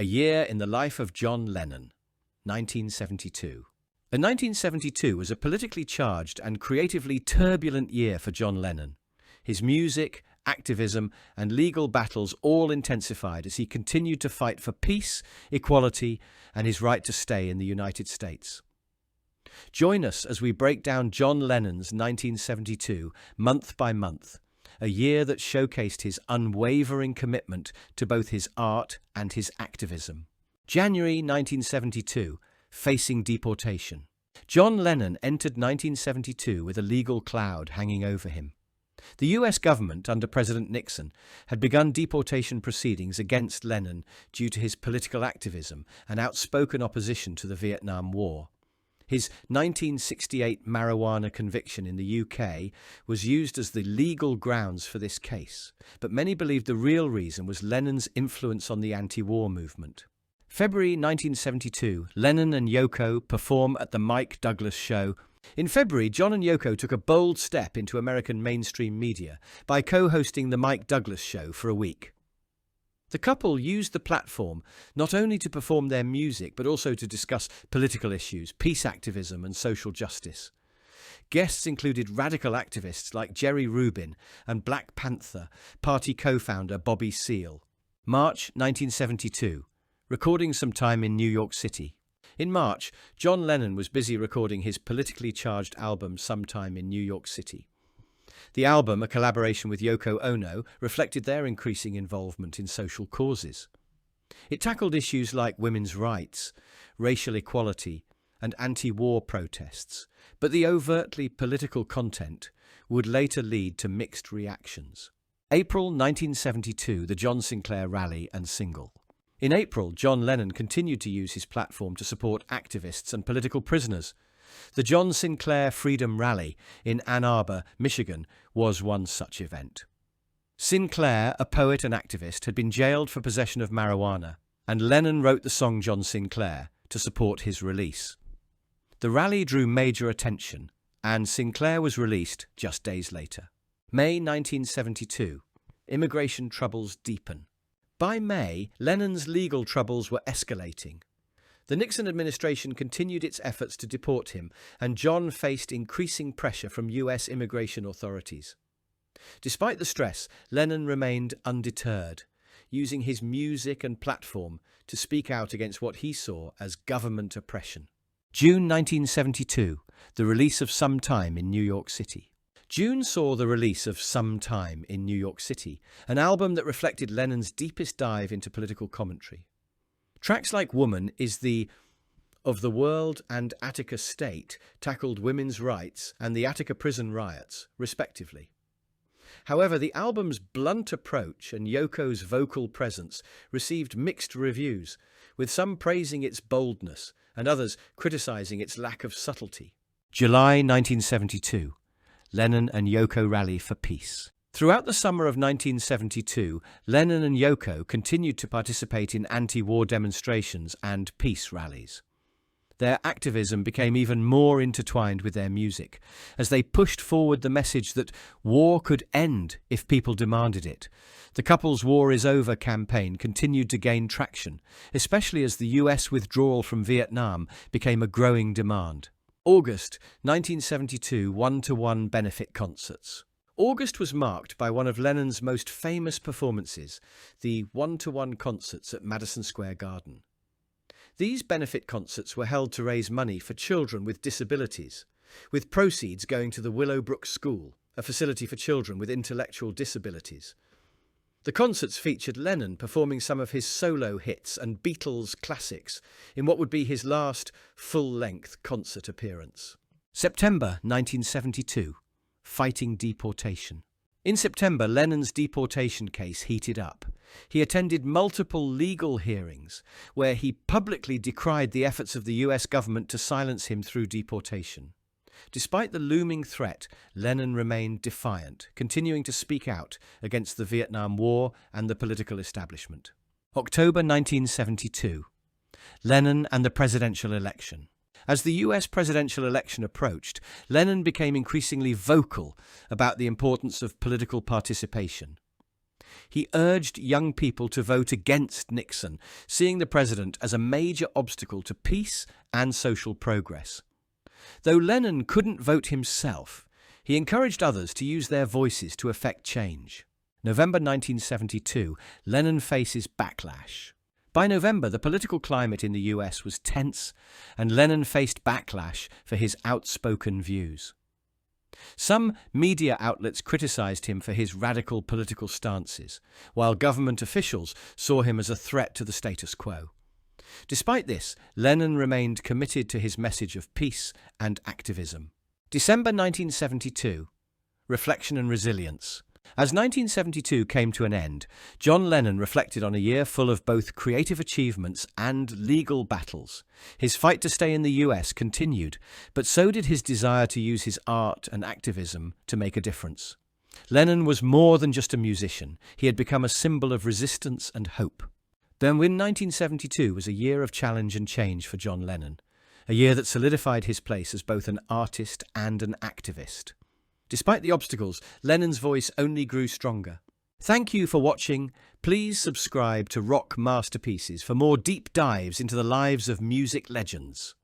A Year in the Life of John Lennon, 1972. 1972 was a politically charged and creatively turbulent year for John Lennon. His music, activism, and legal battles all intensified as he continued to fight for peace, equality, and his right to stay in the United States. Join us as we break down John Lennon's 1972 month by month, a year that showcased his unwavering commitment to both his art and his activism. January 1972, facing deportation. John Lennon entered 1972 with a legal cloud hanging over him. The US government, under President Nixon, had begun deportation proceedings against Lennon due to his political activism and outspoken opposition to the Vietnam War. His 1968 marijuana conviction in the UK was used as the legal grounds for this case, but many believed the real reason was Lennon's influence on the anti-war movement. February 1972, Lennon and Yoko perform at the Mike Douglas Show. In February, John and Yoko took a bold step into American mainstream media by co-hosting the Mike Douglas Show for a week. The couple used the platform not only to perform their music, but also to discuss political issues, peace activism, and social justice. Guests included radical activists like Jerry Rubin and Black Panther Party co-founder Bobby Seale. March 1972. Recording some time in New York City. In March, John Lennon was busy recording his politically charged album Sometime in New York City. The album, a collaboration with Yoko Ono, reflected their increasing involvement in social causes. It tackled issues like women's rights, racial equality, and anti-war protests, but the overtly political content would later lead to mixed reactions. April 1972, the John Sinclair rally and single. In April, John Lennon continued to use his platform to support activists and political prisoners. The John Sinclair Freedom Rally in Ann Arbor, Michigan, was one such event. Sinclair, a poet and activist, had been jailed for possession of marijuana, and Lennon wrote the song John Sinclair to support his release. The rally drew major attention, and Sinclair was released just days later. May 1972. Immigration troubles deepen. By May, Lennon's legal troubles were escalating. The Nixon administration continued its efforts to deport him, and John faced increasing pressure from US immigration authorities. Despite the stress, Lennon remained undeterred, using his music and platform to speak out against what he saw as government oppression. June 1972, the release of Sometime in New York City. June saw the release of Sometime in New York City, an album that reflected Lennon's deepest dive into political commentary. Tracks like Woman Is the Of the World and Attica State tackled women's rights and the Attica prison riots, respectively. However, the album's blunt approach and Yoko's vocal presence received mixed reviews, with some praising its boldness and others criticizing its lack of subtlety. July 1972. Lennon and Yoko rally for peace. Throughout the summer of 1972, Lennon and Yoko continued to participate in anti-war demonstrations and peace rallies. Their activism became even more intertwined with their music, as they pushed forward the message that war could end if people demanded it. The couple's War is Over campaign continued to gain traction, especially as the US withdrawal from Vietnam became a growing demand. August 1972 one-to-one benefit concerts. August was marked by one of Lennon's most famous performances, the one-to-one concerts at Madison Square Garden. These benefit concerts were held to raise money for children with disabilities, with proceeds going to the Willowbrook School, a facility for children with intellectual disabilities. The concerts featured Lennon performing some of his solo hits and Beatles classics in what would be his last full-length concert appearance. September 1972. Fighting deportation. In September, Lennon's deportation case heated up. He attended multiple legal hearings where he publicly decried the efforts of the US government to silence him through deportation. Despite the looming threat, Lennon remained defiant, continuing to speak out against the Vietnam War and the political establishment. October 1972. Lennon and the presidential election. As the US presidential election approached, Lennon became increasingly vocal about the importance of political participation. He urged young people to vote against Nixon, seeing the president as a major obstacle to peace and social progress. Though Lennon couldn't vote himself, he encouraged others to use their voices to effect change. November 1972, Lennon faces backlash. By November, the political climate in the US was tense, and Lennon faced backlash for his outspoken views. Some media outlets criticized him for his radical political stances, while government officials saw him as a threat to the status quo. Despite this, Lennon remained committed to his message of peace and activism. December 1972. Reflection and resilience. As 1972 came to an end, John Lennon reflected on a year full of both creative achievements and legal battles. His fight to stay in the US continued, but so did his desire to use his art and activism to make a difference. Lennon was more than just a musician. He had become a symbol of resistance and hope. Then 1972 was a year of challenge and change for John Lennon, a year that solidified his place as both an artist and an activist. Despite the obstacles, Lennon's voice only grew stronger. Thank you for watching. Please subscribe to Rock Masterpieces for more deep dives into the lives of music legends.